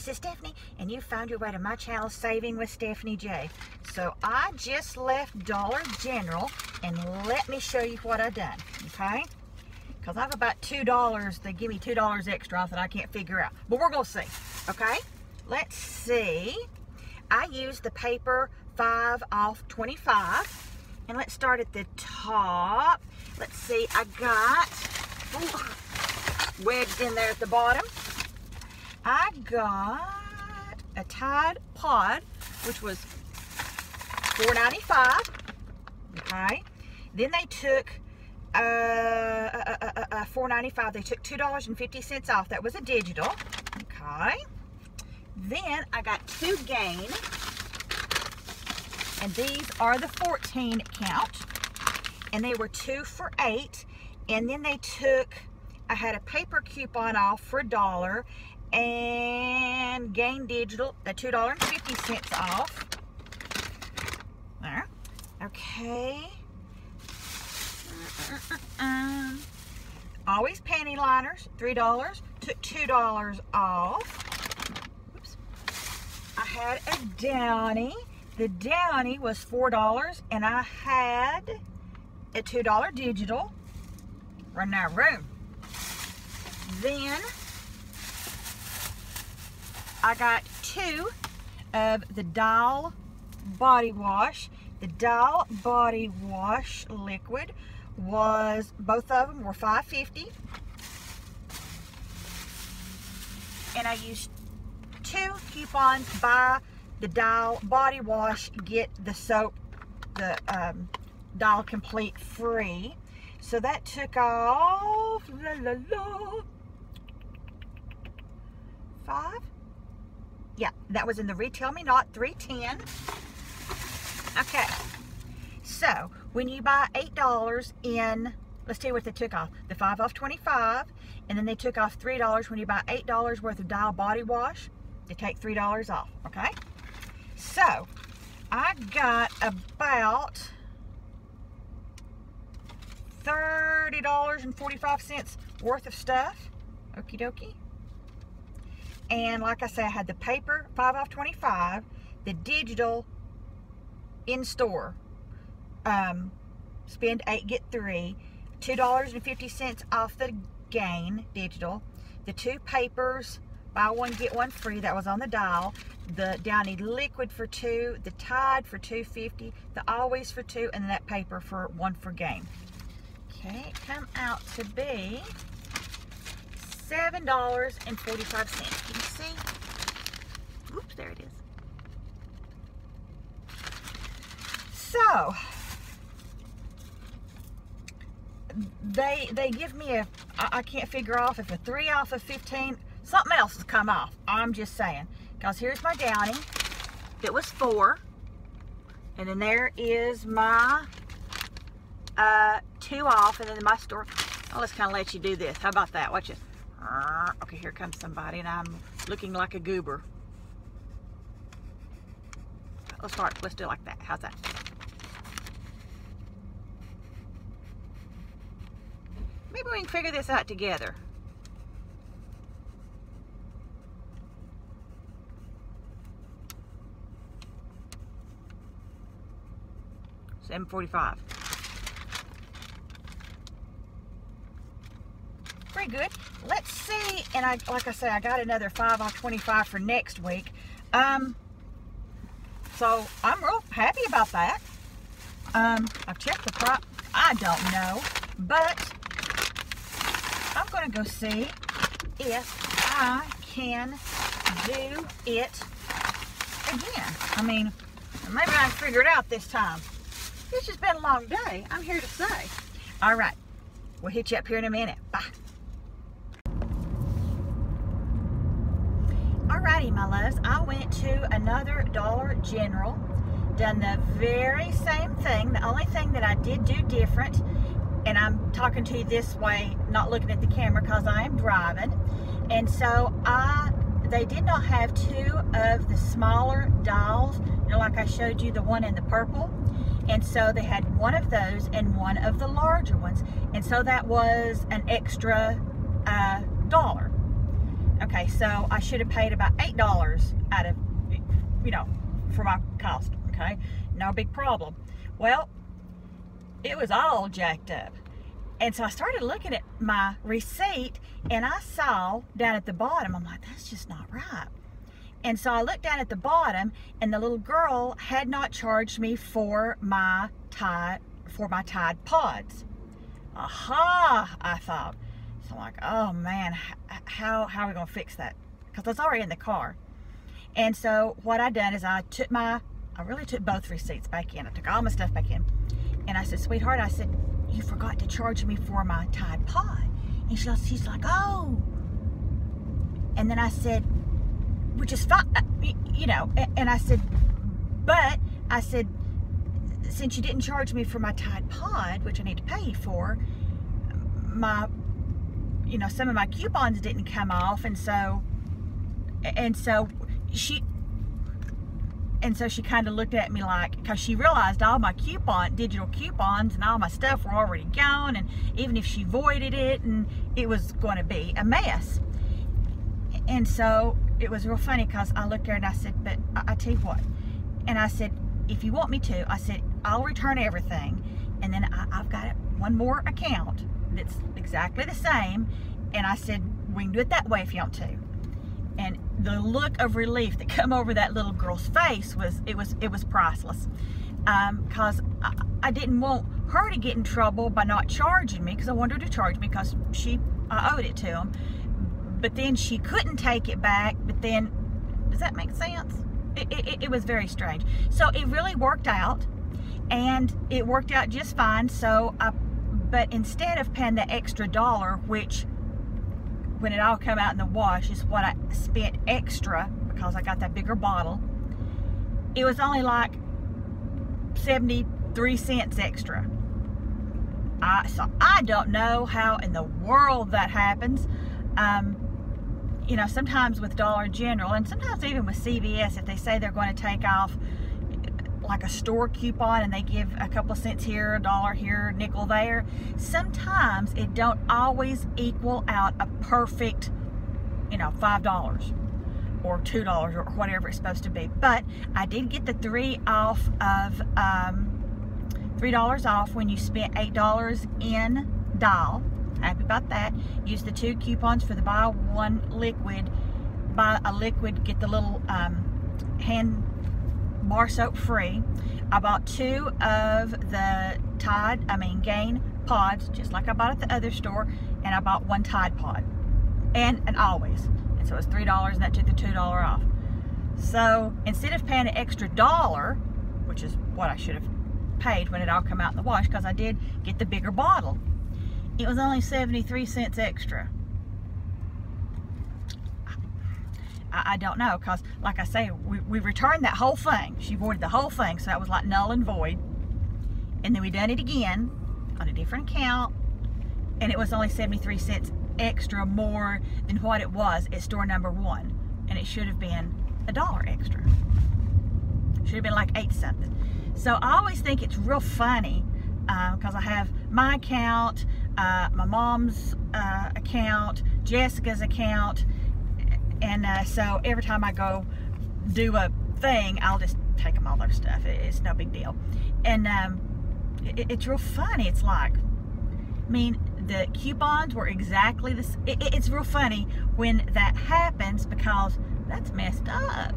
this is Stephanie, and you found your way to my channel, Saving with Stephanie J. So I just left Dollar General, and let me show you what I done, okay? Because I have about $2. They give me $2 extra off that I can't figure out. But we're going to see, okay? Let's see. I used the paper 5 off 25. And let's start at the top. Let's see, I got wedged in there at the bottom. I got a Tide Pod, which was $4.95. Okay. Then they took $4.95. They took $2.50 off. That was a digital. Okay. Then I got 2 Gain. And these are the 14 count. And they were 2 for $8. And then they took, I had a paper coupon off for $1 and Gain Digital, the $2.50 off. There. Okay. Always panty liners, $3. Took $2 off. Oops. I had a Downy. The Downy was $4, and I had a $2 digital. Run out of room. Then I got 2 of the Dial body wash. The Dial body wash liquid was, both of them were $5.50. And I used 2 coupons to buy the Dial body wash, get the soap, the Dial Complete free. So that took off, $5. Yeah, that was in the Retail Me Not, $3.10. Okay, so when you buy $8 in, let's tell you what they took off. The 5 off 25, and then they took off $3 when you buy $8 worth of Dial body wash. They take $3 off, okay? So, I got about $30.45 worth of stuff. Okie dokie. And like I say, I had the paper, 5 off 25, the digital in store, spend 8, get 3, $2.50 off the Gain digital, the 2 papers, buy 1 get 1 free, that was on the Dial, the Downy liquid for 2, the Tide for $2.50, the Always for 2, and that paper for 1 for Gain. Okay, it come out to be $7.45. Can you see? Oops, there it is. So they give me a, I can't figure off if a 3 off of 15, something else has come off. I'm just saying, because here's my Downy. It was 4, and then there is my 2 off, and then my store. I'll just kind of let you do this. How about that? Watch it. Okay, here comes somebody, and I'm looking like a goober. Let's start. Let's do it like that. How's that? Maybe we can figure this out together. $7.45. Pretty good. Let's see. And like I said, I got another 5 off 25 for next week. So I'm real happy about that. I've checked the price. I don't know, but I'm going to go see if I can do it again. I mean, maybe I can figure it out this time. It's just been a long day, I'm here to say. All right, we'll hit you up here in a minute. Bye. Alrighty, my loves, I went to another Dollar General, done the very same thing. The only thing that I did do different, and I'm talking to you this way, not looking at the camera because I am driving, and so they did not have 2 of the smaller Dials, you know, like I showed you, the one in the purple. And so they had 1 of those and 1 of the larger ones. And so that was an extra $1. Okay, so I should have paid about $8 out of, you know, for my cost. Okay, no big problem. Well, it was all jacked up. And so I started looking at my receipt, and I saw down at the bottom, I'm like, that's just not right. And so I looked down at the bottom, and the little girl had not charged me for my Tide Pods. Aha, I thought. So I'm like, oh man, how are we gonna fix that? Because I was already in the car. And so what I done is I really took both receipts back in. I took all my stuff back in. And I said, sweetheart, I said, you forgot to charge me for my Tide Pod. And she's like, oh. And then I said, which is fine, you know, and I said, but I said, since you didn't charge me for my Tide Pod, which I need to pay you for, you know, some of my coupons didn't come off, and so she kind of looked at me like, because she realized all my digital coupons and all my stuff were already gone, and even if she voided it, and it was going to be a mess. And so it was real funny, because I looked there and I said, but I tell you what, and I said, if you want me to, I said, I'll return everything, and then I've got one more account that's exactly the same, and I said, we can do it that way if you want to. And the look of relief that come over that little girl's face was priceless, because I didn't want her to get in trouble by not charging me, because I wanted her to charge me because I owed it to them. But then she couldn't take it back. But then, does that make sense? It was very strange. So it really worked out, and it worked out just fine. So but instead of paying the extra $1, which when it all come out in the wash is what I spent extra because I got that bigger bottle, it was only like 73 cents extra. So I don't know how in the world that happens. You know, sometimes with Dollar General, and sometimes even with CVS, if they say they're going to take off like a store coupon and they give a couple cents here, $1 here, nickel there, sometimes it don't always equal out a perfect, you know, $5 or $2 or whatever it's supposed to be. But I did get the $3 off when you spent $8 in Dial. Happy about that. Use the 2 coupons for the buy a liquid, get the little hand bar soap free. I bought 2 of the Gain pods, just like I bought at the other store, and I bought 1 Tide Pod, and Always. And so it was $3, and that took the $2 off. So instead of paying an extra $1, which is what I should have paid when it all come out in the wash, because I did get the bigger bottle, it was only 73 cents extra. I don't know, because like I say, we returned that whole thing. She voided the whole thing, so that was like null and void. And then we done it again on a different account, and it was only 73 cents extra more than what it was at store number 1, and it should have been $1 extra. Should have been like 8 something. So I always think it's real funny, because I have my account, my mom's account, Jessica's account, and so every time I go do a thing, I'll just take them all their stuff. It's no big deal. And it's real funny. It's like, I mean, the coupons were exactly this. It's real funny when that happens, because that's messed up.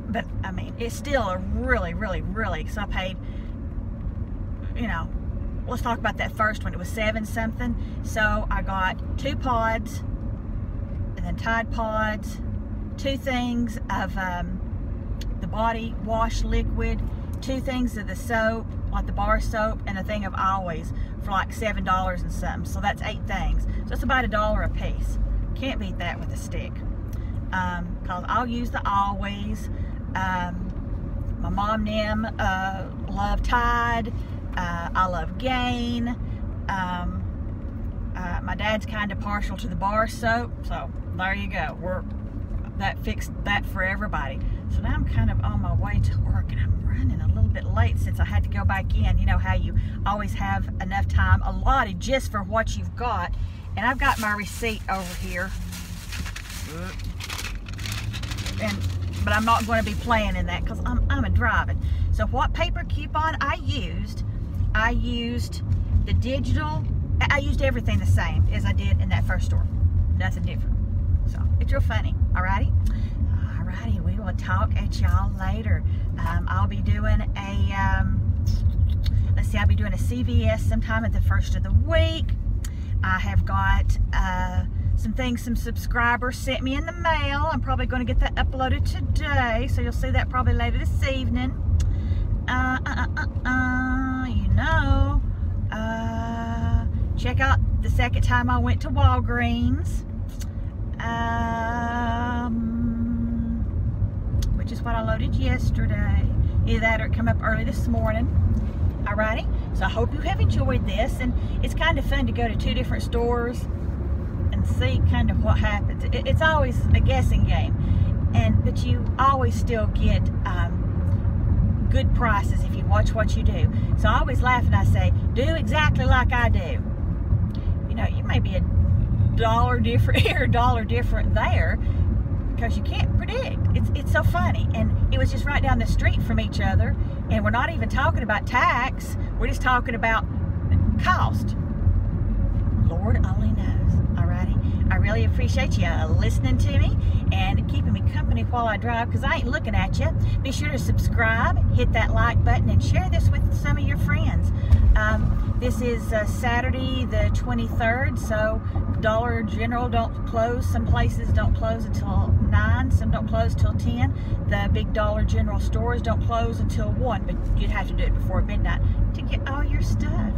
But I mean, it's still a really, because I paid, you know, let's talk about that first one. It was 7 something. So I got 2 pods, and then Tide Pods, 2 things of the body wash liquid, 2 things of the soap, like the bar soap, and a thing of Always for like $7 and something. So that's 8 things. So it's about $1 a piece. Can't beat that with a stick. Because I'll use the Always. My mom and them love Tide. I love Gain. My dad's kind of partial to the bar soap, so there you go. That fixed that for everybody. So now I'm kind of on my way to work, and I'm running a little bit late since I had to go back in. You know how you always have enough time allotted just for what you've got. And I've got my receipt over here. But I'm not going to be playing in that because I'm a driving. So what paper coupon I used the digital. I used everything the same as I did in that first store. Nothing different. So it's real funny. Alrighty? Alrighty, we will talk at y'all later. I'll be doing a, let's see, I'll be doing a CVS sometime at the first of the week. I have got some things some subscribers sent me in the mail. I'm probably going to get that uploaded today, so you'll see that probably later this evening. You know, check out the second time I went to Walgreens, which is what I loaded yesterday. Either that or it came up early this morning. Alrighty, so I hope you have enjoyed this, and it's kind of fun to go to 2 different stores and see kind of what happens. It's always a guessing game, but you always still get good prices if you watch what you do. So I always laugh and I say, do exactly like I do. You know, you may be $1 different here, $1 different there, because you can't predict. It's so funny, and it was just right down the street from each other, and we're not even talking about tax. We're just talking about cost. Lord only knows. Alrighty, I really appreciate you listening to me and keeping me company while I drive, because I ain't looking at you. Be sure to subscribe, hit that like button, and share this with some of your friends. This is Saturday the 23rd, so Dollar General don't close. Some places don't close until 9, some don't close till 10. The big Dollar General stores don't close until 1, but you'd have to do it before midnight to get all your stuff.